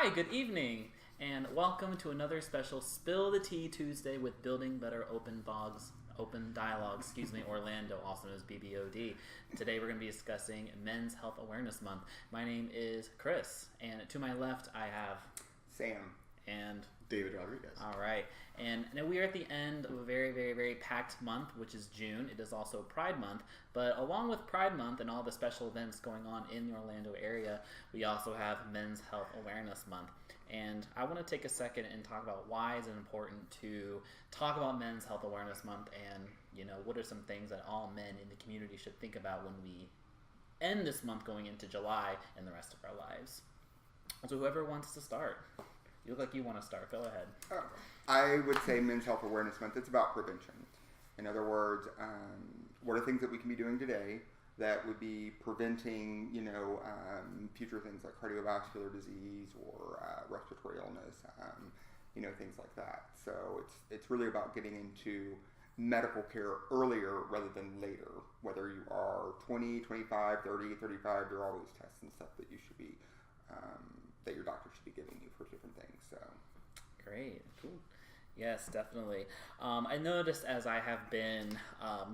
Hi, good evening, and welcome to another special Spill the Tea Tuesday with Building Better Open Dialogue, Orlando, also known as BBOD. Today we're going to be discussing Men's Health Awareness Month. My name is Chris, and to my left I have Sam and David Rodriguez. All right, and now we are at the end of a very, very, very packed month, which is June. It is also Pride Month, but along with Pride Month and all the special events going on in the Orlando area, we also have Men's Health Awareness Month. And I want to take a second and talk about why is it important to talk about Men's Health Awareness Month, and what are some things that all men in the community should think about when we end this month going into July and the rest of our lives. So whoever wants to start. You look like you want to start. Go ahead. I would say Men's Health Awareness Month, it's about prevention. In other words, what are things that we can be doing today that would be preventing, future things like cardiovascular disease or respiratory illness, things like that. So it's really about getting into medical care earlier rather than later. Whether you are 20, 25, 30, 35, there are always tests and stuff that you should be, that your doctor should be giving you for different things. So great, cool. Yes, definitely. I noticed as I have been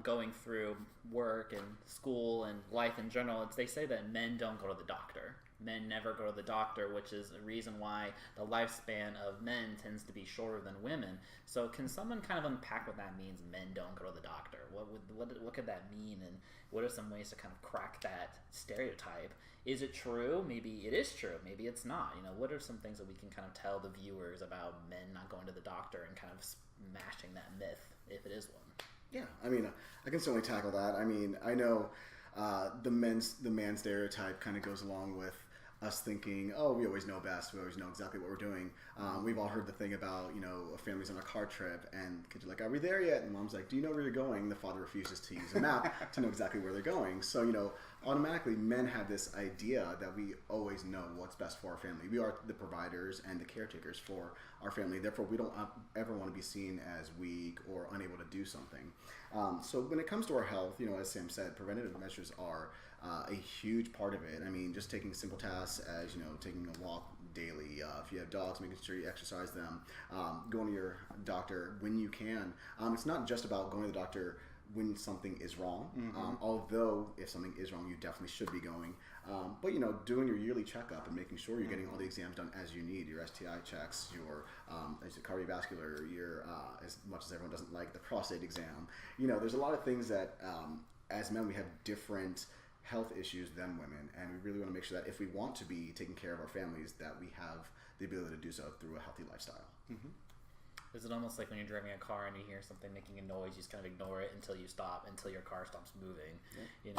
going through work and school and life in general, they say that men don't go to the doctor. Men never go to the doctor, which is a reason why the lifespan of men tends to be shorter than women. So can someone kind of unpack what that means, men don't go to the doctor? What could that mean, and what are some ways to kind of crack that stereotype? Is it true? Maybe it is true. Maybe it's not. What are some things that we can kind of tell the viewers about men not going to the doctor and kind of smashing that myth, if it is one? Yeah, I can certainly tackle that. I know the man stereotype kind of goes along with us thinking, oh, we always know best. We always know exactly what we're doing. We've all heard the thing about, a family's on a car trip and kids are like, are we there yet? And mom's like, do you know where you're going? The father refuses to use a map to know exactly where they're going. So, automatically men have this idea that we always know what's best for our family. We are the providers and the caretakers for our family. Therefore, we don't ever want to be seen as weak or unable to do something. So when it comes to our health, as Sam said, preventative measures are a huge part of it. Just taking simple tasks as, taking a walk daily. If you have dogs, making sure you exercise them, going to your doctor when you can. It's not just about going to the doctor when something is wrong, although if something is wrong, you definitely should be going. But, doing your yearly checkup and making sure you're getting all the exams done as you need, your STI checks, your cardiovascular, your, as much as everyone doesn't like the prostate exam. There's a lot of things that, as men, we have different health issues than women, and we really want to make sure that if we want to be taking care of our families, that we have the ability to do so through a healthy lifestyle. Is it almost like when you're driving a car and you hear something making a noise, you just kind of ignore it until you stop, until your car stops moving? Yeah.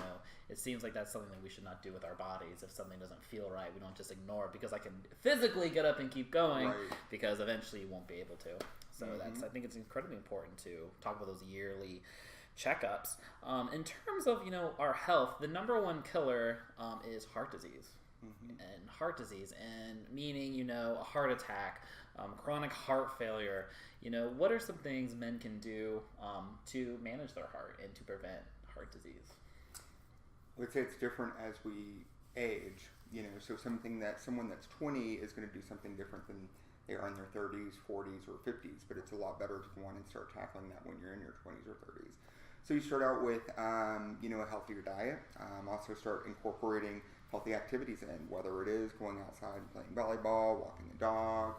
It seems like that's something that we should not do with our bodies. If something doesn't feel right, we don't just ignore it because I can physically get up and keep going, because eventually you won't be able to. So I think it's incredibly important to talk about those yearly checkups. In terms of our health, the number one killer is heart disease. And heart disease, and meaning a heart attack, chronic heart failure. What are some things men can do to manage their heart and to prevent heart disease? I would say it's different as we age. So someone that's 20 is going to do something different than they are in their 30s, 40s, or 50s. But it's a lot better to go on and start tackling that when you're in your 20s or 30s. So you start out with a healthier diet. Also start incorporating healthy activities in, whether it is going outside and playing volleyball, walking a dog,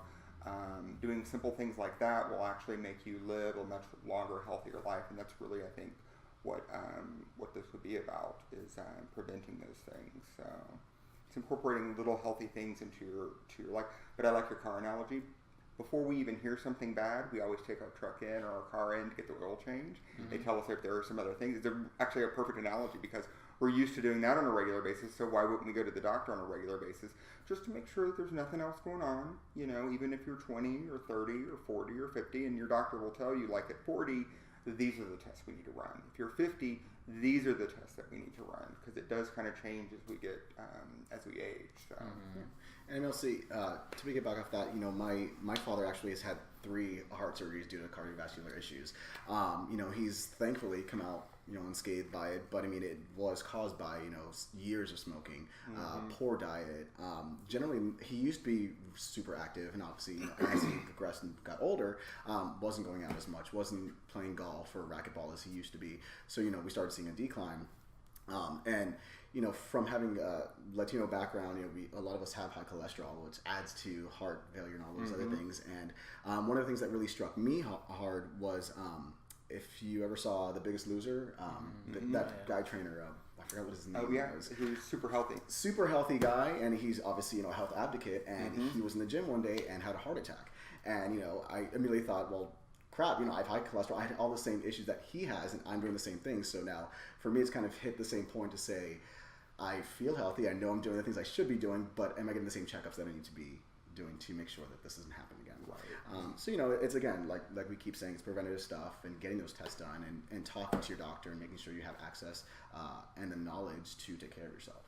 doing simple things like that will actually make you live a much longer, healthier life. And that's really, I think, what this would be about, is preventing those things. So it's incorporating little healthy things into your life. But I like your car analogy. Before we even hear something bad, we always take our truck in or our car in to get the oil change. They tell us if there are some other things. It's actually a perfect analogy because we're used to doing that on a regular basis, so why wouldn't we go to the doctor on a regular basis just to make sure that there's nothing else going on? Even if you're 20 or 30 or 40 or 50, and your doctor will tell you, like at 40, these are the tests we need to run. If you're 50, these are the tests that we need to run, because it does kind of change as we get as we age. So. And mostly, to piggyback off that, my father actually has had 3 heart surgeries due to cardiovascular issues. He's thankfully come out unscathed by it, but I mean, it was caused by, years of smoking, poor diet. Generally, he used to be super active, and obviously, as he progressed and got older, wasn't going out as much, wasn't playing golf or racquetball as he used to be. So, we started seeing a decline. And from having a Latino background, a lot of us have high cholesterol, which adds to heart failure and all those other things. And one of the things that really struck me hard was if you ever saw The Biggest Loser, that guy trainer, I forgot what his name was. He was super healthy. Super healthy guy, and he's obviously a health advocate, and he was in the gym one day and had a heart attack. And I immediately thought, well, crap, I have high cholesterol. I had all the same issues that he has, and I'm doing the same thing. So now, for me, it's kind of hit the same point to say, I feel healthy. I know I'm doing the things I should be doing, but am I getting the same checkups that I need to be doing to make sure that this doesn't happen again? Right. So, it's again, like we keep saying, it's preventative stuff and getting those tests done and talking to your doctor and making sure you have access and the knowledge to take care of yourself.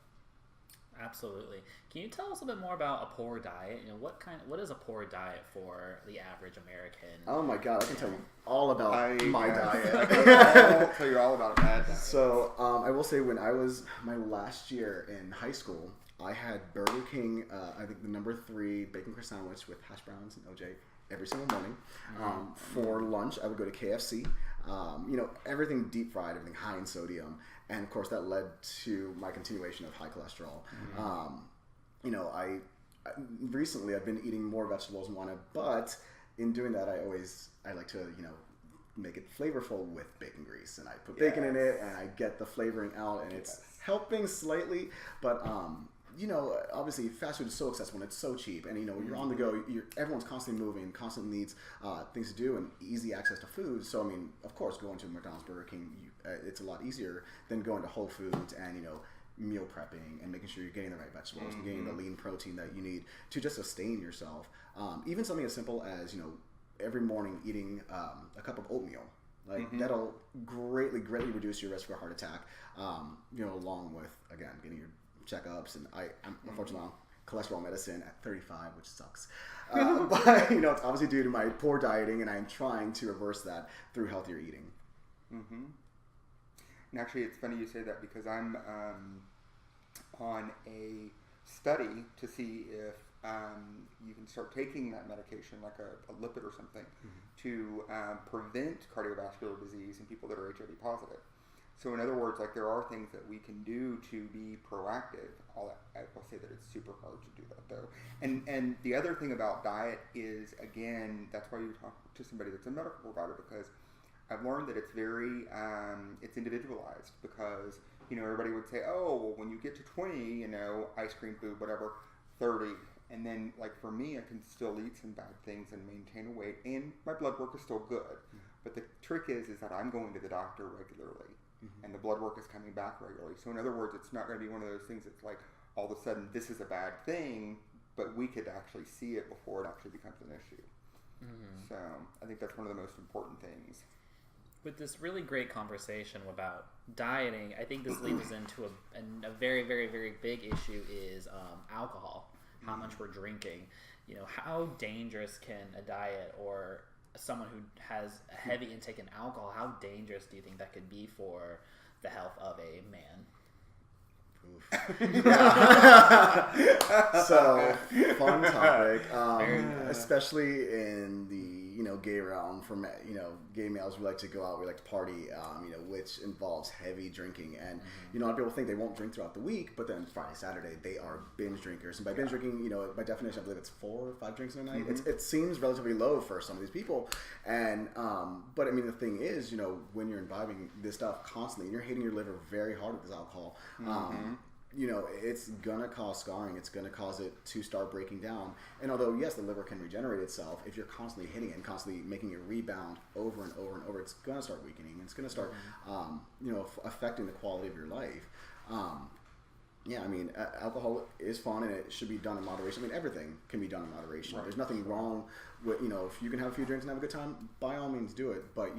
Absolutely. Can you tell us a bit more about a poor diet? What is a poor diet for the average American? Oh my God, I can tell you all about my diet. I'll tell you all about a bad diet. So I will say, when I was my last year in high school, I had Burger King, I think the number 3 bacon crust sandwich with hash browns and OJ every single morning. For lunch, I would go to KFC. Everything deep fried, everything high in sodium. And of course, that led to my continuation of high cholesterol. I recently I've been eating more vegetables and whatnot, but in doing that, I like to make it flavorful with bacon grease, and I put bacon in it, and I get the flavoring out, and it's helping slightly. But obviously, fast food is so accessible and it's so cheap, and you're on the go. Everyone's constantly moving, constantly needs things to do and easy access to food. So I mean, of course, going to McDonald's, Burger King, it's a lot easier than going to Whole Foods and meal prepping and making sure you're getting the right vegetables, and getting the lean protein that you need to just sustain yourself. Even something as simple as every morning eating a cup of oatmeal. That'll greatly reduce your risk for a heart attack. Along with, again, getting your checkups, and I'm unfortunately on cholesterol medicine at 35, which sucks. But it's obviously due to my poor dieting, and I'm trying to reverse that through healthier eating. And actually, it's funny you say that, because I'm on a study to see if you can start taking that medication, like a lipid or something, to prevent cardiovascular disease in people that are HIV positive. So in other words, there are things that we can do to be proactive. I will say that it's super hard to do that, though. And the other thing about diet is, again, that's why you talk to somebody that's a medical provider, because I've learned that it's very, it's individualized, because, everybody would say, oh, well, when you get to 20, ice cream, food, whatever, 30. And then, for me, I can still eat some bad things and maintain a weight, and my blood work is still good. But the trick is that I'm going to the doctor regularly, and the blood work is coming back regularly. So in other words, it's not going to be one of those things that's all of a sudden this is a bad thing, but we could actually see it before it actually becomes an issue. So I think that's one of the most important things. With this really great conversation about dieting, I think this leads us into a very, very, very big issue is alcohol. How much we're drinking. How dangerous can a diet, or someone who has a heavy intake in alcohol, how dangerous do you think that could be for the health of a man? So, fun topic, especially in the gay realm. From gay males, we like to go out, we like to party, which involves heavy drinking, and a lot of people think they won't drink throughout the week, but then Friday, Saturday, they are binge drinkers. And by binge drinking, by definition, I believe it's 4 or 5 drinks in a night. It seems relatively low for some of these people, and but I mean, the thing is, when you're imbibing this stuff constantly, and you're hitting your liver very hard with this alcohol, it's gonna cause scarring. It's gonna cause it to start breaking down. And although yes, the liver can regenerate itself, if you're constantly hitting it and constantly making it rebound over and over and over, it's gonna start weakening. It's gonna start, affecting the quality of your life. Alcohol is fun, and it should be done in moderation. I mean, everything can be done in moderation. Right. There's nothing wrong with, if you can have a few drinks and have a good time, by all means do it. But,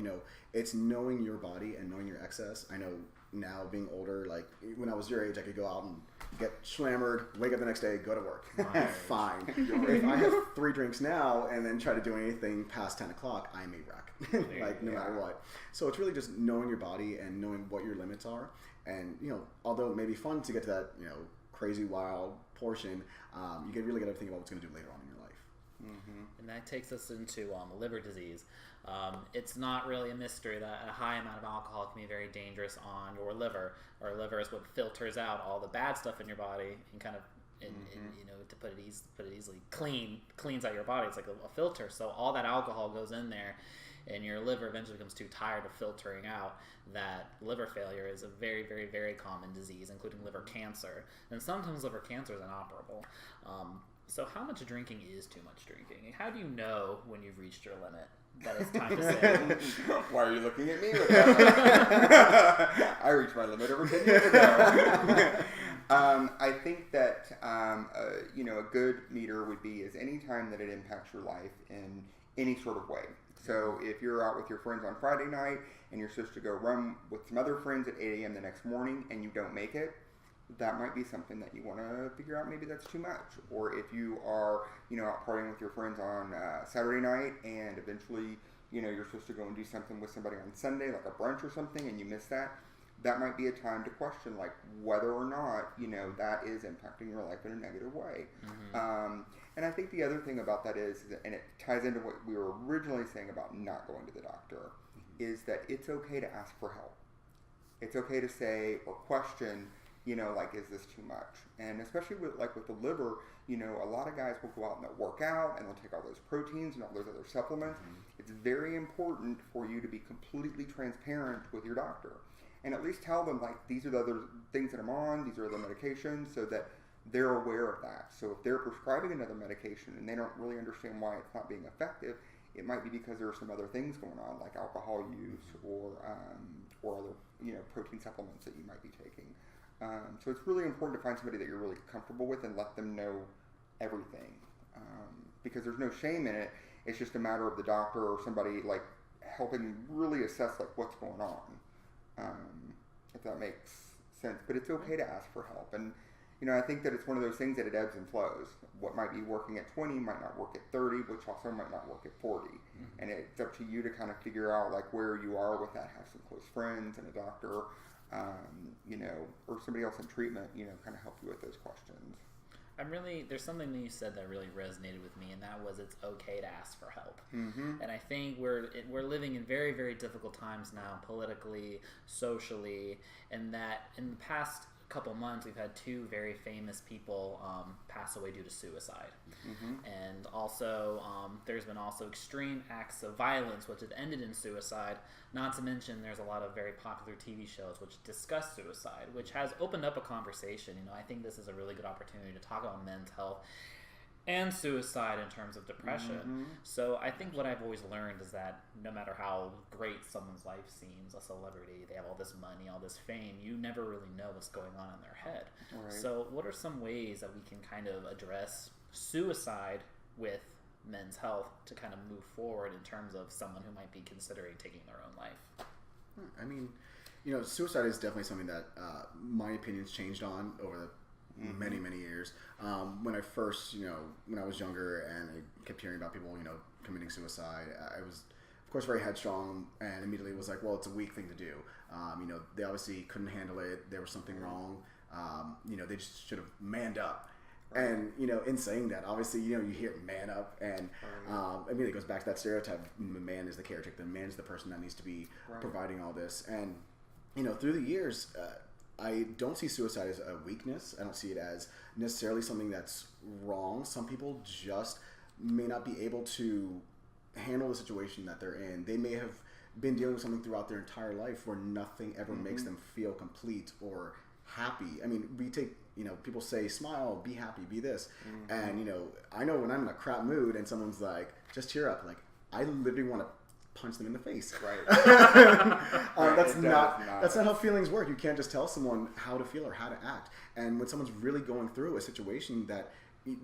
it's knowing your body and knowing your excess. I know now being older, like when I was your age, I could go out and get slammered, wake up the next day, go to work. Fine. If I have 3 drinks now and then try to do anything past 10 o'clock, I'm a wreck. Like no matter what. So it's really just knowing your body and knowing what your limits are. And, although it may be fun to get to that, crazy wild portion, you can really got to think about what's going to do later on in your life. Mm-hmm. And that takes us into liver disease. It's not really a mystery that a high amount of alcohol can be very dangerous on your liver. Our liver is what filters out all the bad stuff in your body and kind of, to put it easily, cleans out your body. It's like a filter. So all that alcohol goes in there, and your liver eventually becomes too tired of filtering out that. Liver failure is a very, very, very common disease, including liver cancer. And sometimes liver cancer is inoperable. So how much drinking is too much drinking? How do you know when you've reached your limit? That it's time to say. Why are you looking at me with that? I reached my limit over 10 years ago. I think that a good meter would be is any time that it impacts your life in any sort of way. So if you're out with your friends on Friday night and you're supposed to go run with some other friends at 8 a.m. the next morning and you don't make it, that might be something that you want to figure out. Maybe that's too much. Or if you are, out partying with your friends on Saturday night and eventually, you're supposed to go and do something with somebody on Sunday, like a brunch or something, and you miss that, that might be a time to question, like, whether or not, that is impacting your life in a negative way. Mm-hmm. And I think the other thing about that is, and it ties into what we were originally saying about not going to the doctor, is that it's okay to ask for help. It's okay to say or question, like, is this too much? And especially with the liver, a lot of guys will go out and they'll work out and they'll take all those proteins and all those other supplements. Mm-hmm. It's very important for you to be completely transparent with your doctor and at least tell them, like, these are the other things that I'm on, these are the medications, so that they're aware of that. So if they're prescribing another medication and they don't really understand why it's not being effective, it might be because there are some other things going on, like alcohol use or other, protein supplements that you might be taking. So it's really important to find somebody that you're really comfortable with and let them know everything, because there's no shame in it. It's just a matter of the doctor or somebody like helping really assess like what's going on, if that makes sense. But it's okay to ask for help, and I think that it's one of those things that it ebbs and flows. What might be working at 20 might not work at 30, which also might not work at 40, and it's up to you to kind of figure out like where you are with that. Have some close friends and a doctor. Or somebody else in treatment, kind of help you with those questions. There's something that you said that really resonated with me, and that was it's okay to ask for help. Mm-hmm. And I think we're living in very, very difficult times now, politically, socially, and that in the past couple months we've had 2 very famous people pass away due to suicide. Mm-hmm. And also there's been also extreme acts of violence which have ended in suicide, not to mention there's a lot of very popular TV shows which discuss suicide, which has opened up a conversation. I think this is a really good opportunity to talk about men's health and suicide in terms of depression. Mm-hmm. So I think what I've always learned is that no matter how great someone's life seems, a celebrity, they have all this money, all this fame, you never really know what's going on in their head. Right. So what are some ways that we can kind of address suicide with men's health to kind of move forward in terms of someone who might be considering taking their own life? I mean, suicide is definitely something that my opinion's changed on over the many, many years. When I first, when I was younger and I kept hearing about people, committing suicide, I was, of course, very headstrong and immediately was like, well, it's a weak thing to do. They obviously couldn't handle it. There was something wrong. They just should have manned up. Right. And, in saying that, obviously, you hear man up and it goes back to that stereotype. Man is the caretaker. The man is the person that needs to be providing all this. And, through the years, I don't see suicide as a weakness. I don't see it as necessarily something that's wrong. Some people just may not be able to handle the situation that they're in. They may have been dealing with something throughout their entire life where nothing ever makes them feel complete or happy. I mean, we take, people say, smile, be happy, be this. Mm-hmm. And, I know when I'm in a crap mood and someone's like, just cheer up. Like, I literally want to punch them in the face. Right. That's not how feelings work. You can't just tell someone how to feel or how to act. And when someone's really going through a situation that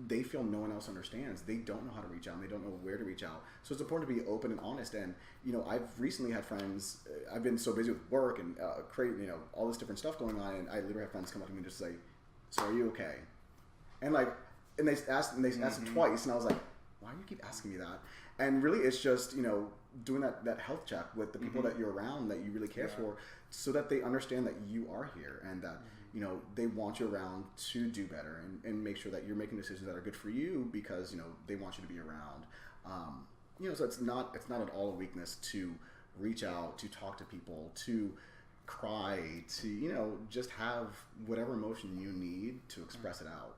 they feel no one else understands. They don't know how to reach out, and they don't know where to reach out. So it's important to be open and honest. And I've recently had friends. I've been so busy with work and all this different stuff going on, and I literally have friends come up to me and just say, "So are you okay?" And they asked it twice, and I was like, "Why do you keep asking me that?" And really, it's just doing that health check with the people that you're around that you really care for, so that they understand that you are here and that they want you around to do better and make sure that you're making decisions that are good for you because they want you to be around. So it's not at all a weakness to reach out, to talk to people, to cry, to just have whatever emotion you need to express it out.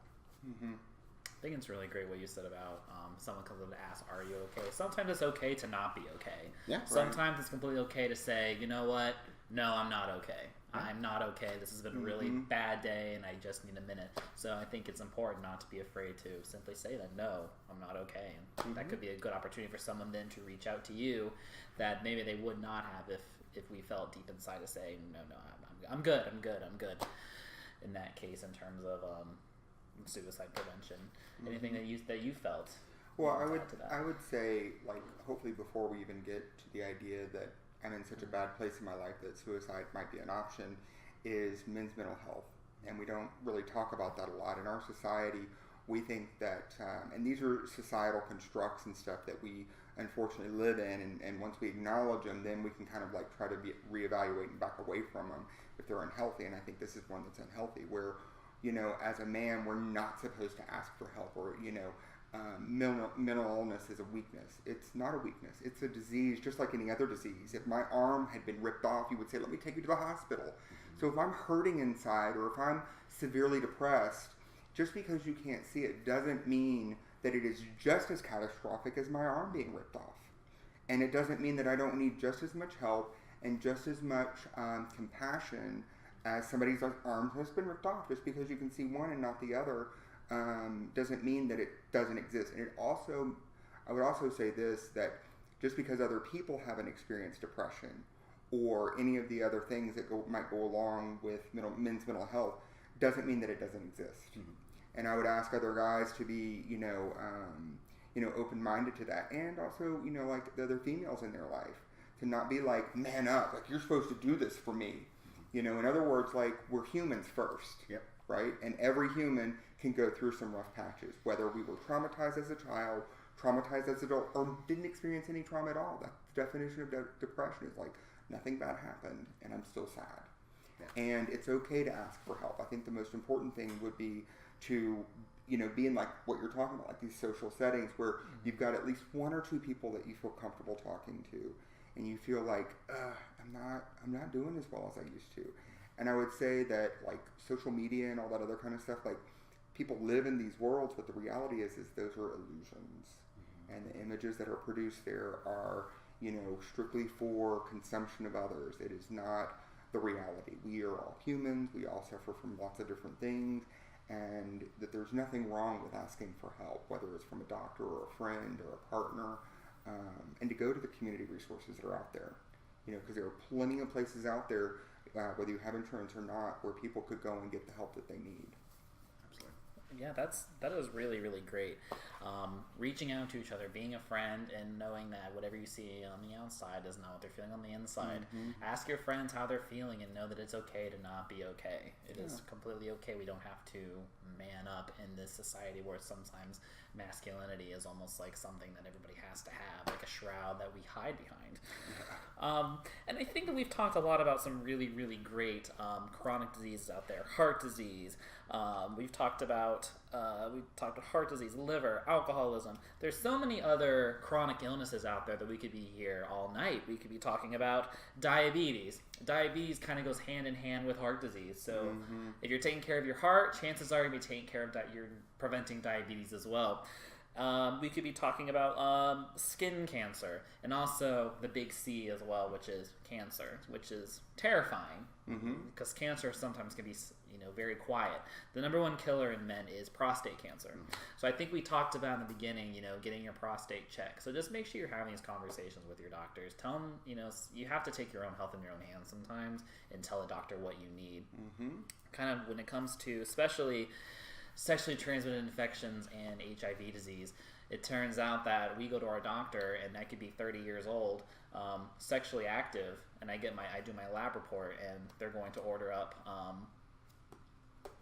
I think it's really great what you said about someone comes up to ask, "Are you okay?" Sometimes it's okay to not be okay. Yeah. Sometimes it's completely okay to say, "You know what? No, I'm not okay. I'm not okay. This has been a really bad day, and I just need a minute." So I think it's important not to be afraid to simply say that, "No, I'm not okay." And that could be a good opportunity for someone then to reach out to you that maybe they would not have if we felt deep inside to say, "No, I'm good. In that case, in terms of suicide prevention, anything that you felt. Well, I would say, hopefully before we even get to the idea that I'm in such a bad place in my life that suicide might be an option, is men's mental health. And we don't really talk about that a lot. In our society, we think that, and these are societal constructs and stuff that we unfortunately live in, and once we acknowledge them, then we can kind of try to reevaluate and back away from them if they're unhealthy. And I think this is one that's unhealthy, where as a man, we're not supposed to ask for help, or mental illness is a weakness. It's not a weakness. It's a disease, just like any other disease. If my arm had been ripped off, you would say, "Let me take you to the hospital." So if I'm hurting inside, or if I'm severely depressed, just because you can't see it doesn't mean that it is just as catastrophic as my arm being ripped off. And it doesn't mean that I don't need just as much help and just as much compassion as somebody's arm has been ripped off. Just because you can see one and not the other doesn't mean that it doesn't exist. And I would also say this, that just because other people haven't experienced depression or any of the other things that might go along with men's mental health doesn't mean that it doesn't exist. And I would ask other guys to be, open-minded to that, and also, the other females in their life, to not be like, "Man up, you're supposed to do this for me." In other words, we're humans first. Yep. Right? And every human can go through some rough patches, whether we were traumatized as a child, traumatized as an adult, or didn't experience any trauma at all. That's the definition of depression, is nothing bad happened and I'm still sad. Yeah. And it's okay to ask for help. I think the most important thing would be to be in what you're talking about, these social settings where you've got at least one or two people that you feel comfortable talking to, and you feel I'm not doing as well as I used to. And I would say that social media and all that other kind of stuff, people live in these worlds, but the reality is those are illusions. And the images that are produced there are, strictly for consumption of others. It is not the reality. We are all humans. We all suffer from lots of different things, and that there's nothing wrong with asking for help, whether it's from a doctor or a friend or a partner, and to go to the community resources that are out there, because there are plenty of places out there, whether you have insurance or not, where people could go and get the help that they need. Absolutely. Yeah, that is really, really great. Reaching out to each other, being a friend, and knowing that whatever you see on the outside is not what they're feeling on the inside. Ask your friends how they're feeling, and know that it's okay to not be okay. It is completely okay. We don't have to man up in this society where sometimes masculinity is almost like something that everybody has to have, like a shroud that we hide behind. And I think that we've talked a lot about some really, really great chronic diseases out there. Heart disease. We've talked about heart disease, liver, alcoholism. There's so many other chronic illnesses out there that we could be here all night. We could be talking about diabetes. Diabetes kind of goes hand in hand with heart disease. So if you're taking care of your heart, chances are you're going to be taking care of you're preventing diabetes as well. We could be talking about skin cancer, and also the big C as well, which is cancer, which is terrifying because cancer sometimes can be very quiet. The number one killer in men is prostate cancer. So I think we talked about in the beginning, getting your prostate checked. So just make sure you're having these conversations with your doctors. Tell them, you have to take your own health in your own hands sometimes and tell a doctor what you need. Kind of when it comes to especially sexually transmitted infections and HIV disease. It turns out that we go to our doctor, and I could be 30 years old, sexually active, and I do my lab report, and they're going to order up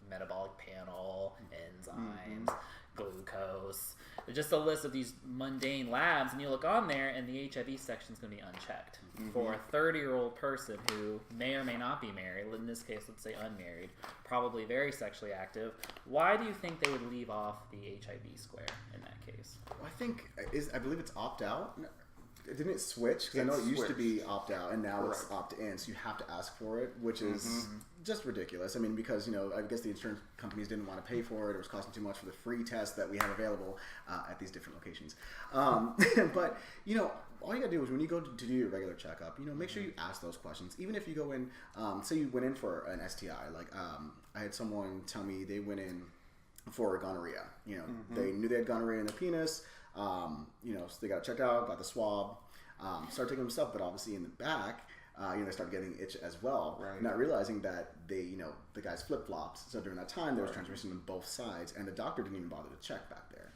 metabolic panel, enzymes, glucose, just a list of these mundane labs, and you look on there, and the HIV section is going to be unchecked. For a 30-year-old person who may or may not be married, in this case, let's say unmarried, probably very sexually active, why do you think they would leave off the HIV square in that case? Well, I believe it's opt-out. Didn't it switch? Because I know it used to be opt-out, and now it's opt-in, so you have to ask for it, which is just ridiculous. I mean, because, I guess the insurance companies didn't want to pay for it. It was costing too much for the free test that we have available at these different locations. But, all you got to do is when you go to do your regular checkup, make sure you ask those questions. Even if you go in, say you went in for an STI. Like, I had someone tell me they went in for gonorrhea. They knew they had gonorrhea in their penis. So they got checked out, got the swab, started taking themselves, but obviously in the back, they started getting itch as well, not realizing that they, the guys flip-flopped. So during that time, there was transmission on both sides, and the doctor didn't even bother to check back there.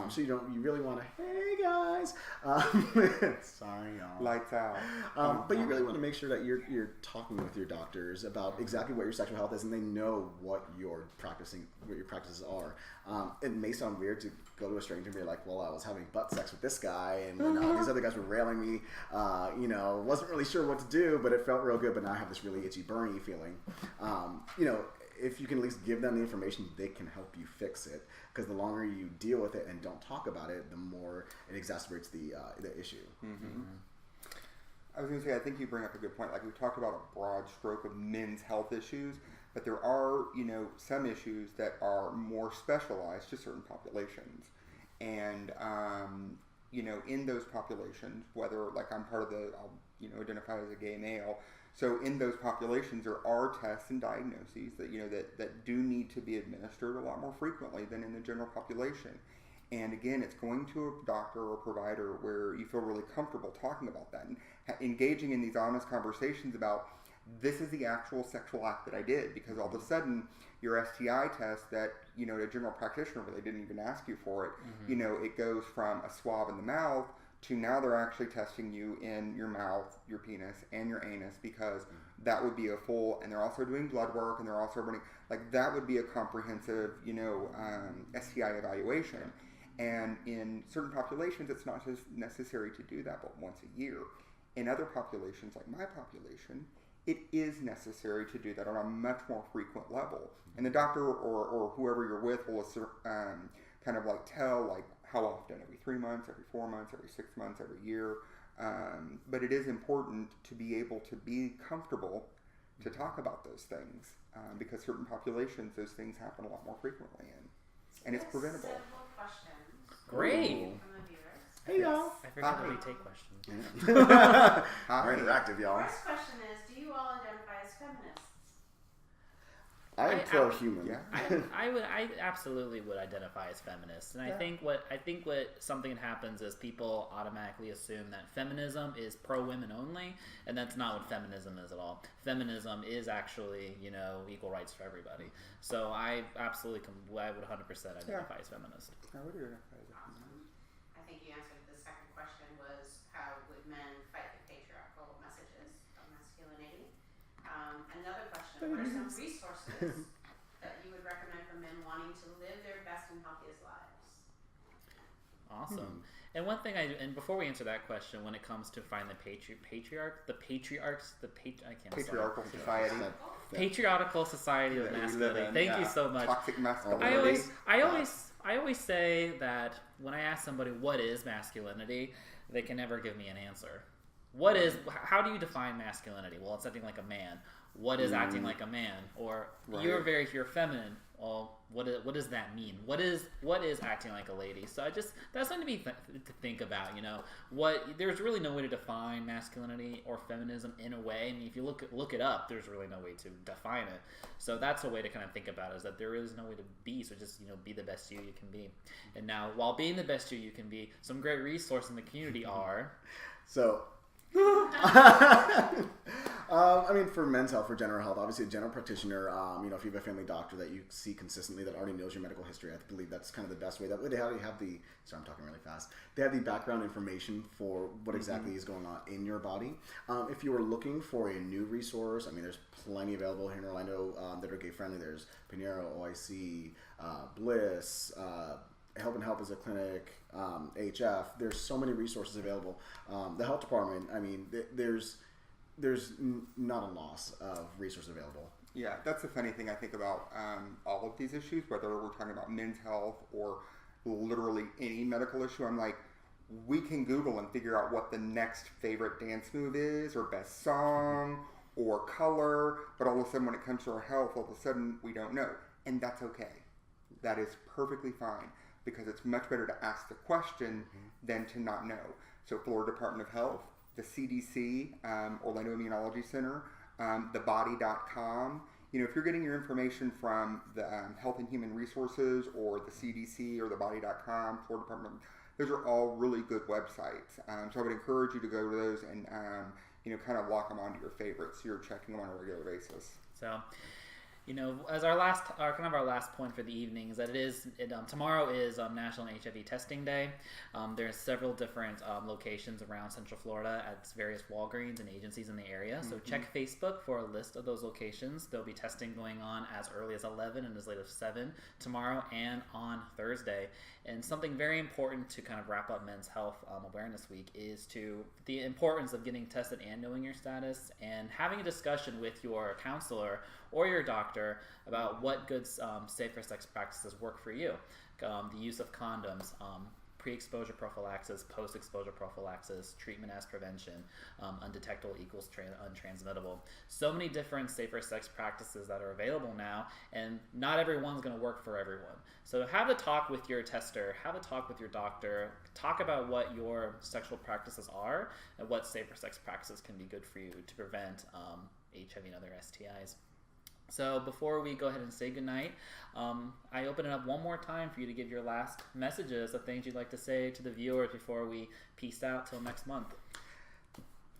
So you really want to, hey guys, sorry y'all, lights out. But you really want to make sure that you're talking with your doctors about exactly what your sexual health is, and they know what your practices are. It may sound weird to go to a stranger and be like, well, I was having butt sex with this guy, and these other guys were railing me. Wasn't really sure what to do, but it felt real good. But now I have this really itchy, burny feeling. If you can at least give them the information, they can help you fix it. Because the longer you deal with it and don't talk about it, the more it exacerbates the issue. I was going to say, I think you bring up a good point. Like, we talked about a broad stroke of men's health issues, but there are, some issues that are more specialized to certain populations. And, in those populations, whether, like, I'm part of I'll identify as a gay male, so in those populations, there are tests and diagnoses that, that do need to be administered a lot more frequently than in the general population. And again, it's going to a doctor or provider where you feel really comfortable talking about that and engaging in these honest conversations about, this is the actual sexual act that I did, because all of a sudden your STI test that, a general practitioner really didn't even ask you for it, it goes from a swab in the mouth to now they're actually testing you in your mouth, your penis, and your anus, because that would be a full, and they're also doing blood work, and they're also running, like, that would be a comprehensive, STI evaluation. And in certain populations, it's not just necessary to do that but once a year. In other populations, like my population, it is necessary to do that on a much more frequent level. And the doctor or whoever you're with will kind of like tell, like, how often, every 3 months, every 4 months, every 6 months, every year. But it is important to be able to be comfortable to talk about those things, because certain populations, those things happen a lot more frequently in. And it's preventable. Simple questions. Great. From the viewers. Hey, y'all. I forgot that we take questions. We're interactive, y'all. First question is, do you all identify as feminists? I am pro-human. I absolutely would identify as feminist, and I think what something happens is people automatically assume that feminism is pro-women only, and that's not what feminism is at all. Feminism is actually, equal rights for everybody. So I absolutely I would 100% identify as feminist. I would identify as a feminist. I think you answered the second question was, how would men fight the patriarchal messages of masculinity? Another question, what are some resources that you would recommend for men wanting to live their best and healthiest lives? Awesome. And one thing and before we answer that question, when it comes to finding the patriarchal society. Patriarchal society of masculinity. Thank you so much. Toxic masculinity. I always say that when I ask somebody what is masculinity, they can never give me an answer. How do you define masculinity? Well, it's acting like a man. What is acting like a man? Or you're feminine. Well, what does that mean? What is acting like a lady? So that's something to think about. There's really no way to define masculinity or feminism in a way. I mean, if you look it up, there's really no way to define it. So that's a way to kind of think about it, is that there is no way to be. So just be the best you can be. And now, while being the best you can be, some great resources in the community are. So, I mean, for men's health, for general health, obviously a general practitioner, if you have a family doctor that you see consistently that already knows your medical history, I believe that's kind of the best way. That way they already have sorry, I'm talking really fast. They have the background information for what exactly is going on in your body. If you are looking for a new resource, I mean, there's plenty available here in Orlando that are gay friendly. There's Pinero, OIC, Bliss, Help and Help is a clinic, HF. There's so many resources available. The health department, I mean, there's not a loss of resources available. Yeah, that's the funny thing I think about all of these issues, whether we're talking about men's health or literally any medical issue. I'm like, we can Google and figure out what the next favorite dance move is or best song or color, but all of a sudden when it comes to our health, all of a sudden we don't know. And that's okay. That is perfectly fine because it's much better to ask the question than to not know. So Florida Department of Health, the CDC, Orlando Immunology Center, thebody.com. If you're getting your information from the Health and Human Resources or the CDC or thebody.com, Florida Department, those are all really good websites. So I would encourage you to go to those and kind of lock them onto your favorites so you're checking them on a regular basis. So, as our last point for the evening is that tomorrow is National HIV Testing Day. There's several different locations around Central Florida at various Walgreens and agencies in the area. So check Facebook for a list of those locations. There'll be testing going on as early as 11 and as late as 7 tomorrow and on Thursday. And something very important to kind of wrap up Men's Health Awareness Week is the importance of getting tested and knowing your status and having a discussion with your counselor or your doctor about what good safer sex practices work for you. The use of condoms, pre-exposure prophylaxis, post-exposure prophylaxis, treatment as prevention, undetectable equals untransmittable. So many different safer sex practices that are available now, and not everyone's going to work for everyone. So have a talk with your tester, have a talk with your doctor, talk about what your sexual practices are and what safer sex practices can be good for you to prevent HIV and other STIs. So before we go ahead and say goodnight, I open it up one more time for you to give your last messages of things you'd like to say to the viewers before we peace out till next month.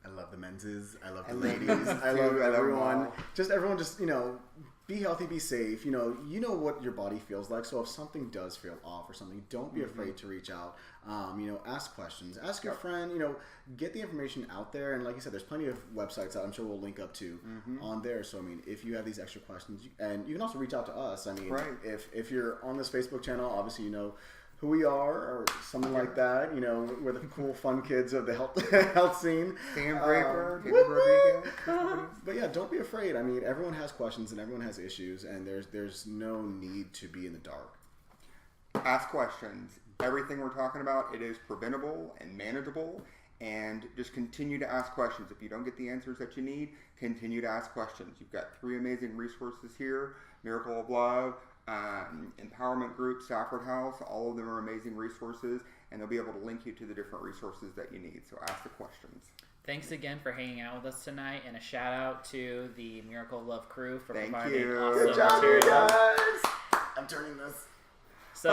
I love the menses. I love the ladies. I love everyone. Everyone be healthy, be safe. You know what your body feels like. So if something does feel off or something, don't be afraid to reach out. Ask questions. Ask your friend. Get the information out there. And like you said, there's plenty of websites that I'm sure we'll link up to on there. So if you have these extra questions, and you can also reach out to us. If you're on this Facebook channel, obviously who we are or something like that. We're the cool, fun kids of the health scene. Sam Graper, Rodriguez. But yeah, don't be afraid. Everyone has questions and everyone has issues, and there's no need to be in the dark. Ask questions. Everything we're talking about, it is preventable and manageable, and just continue to ask questions. If you don't get the answers that you need, continue to ask questions. You've got 3 amazing resources here: Miracle of Love, Empowerment Group, Stafford House. All of them are amazing resources, and they'll be able to link you to the different resources that you need. So ask the questions. Thanks again for hanging out with us tonight, and a shout out to the Miracle of Love crew for Thank providing you. awesome Good job, material. guys. I'm turning this. So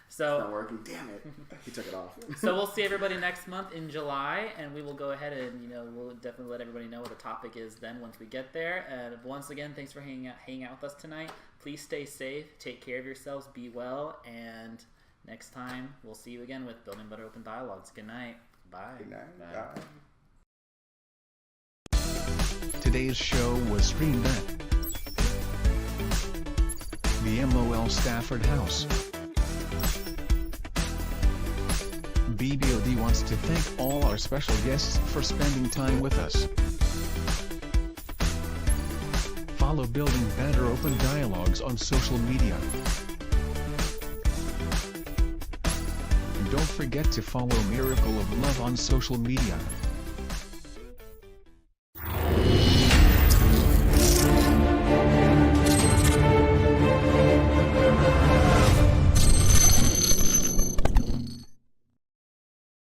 it's not working. Damn it. He took it off. So we'll see everybody next month in July, and we will go ahead and we'll definitely let everybody know what the topic is then once we get there. And once again, thanks for hanging out with us tonight. Please stay safe, take care of yourselves, be well, and next time we'll see you again with Building Better Open Dialogues. Good night. Bye. Good night. Bye. Bye. Today's show was streamed at the MOL Stafford House. BBOD wants to thank all our special guests for spending time with us. Follow Building Better Open Dialogues on social media. And don't forget to follow Miracle of Love on social media.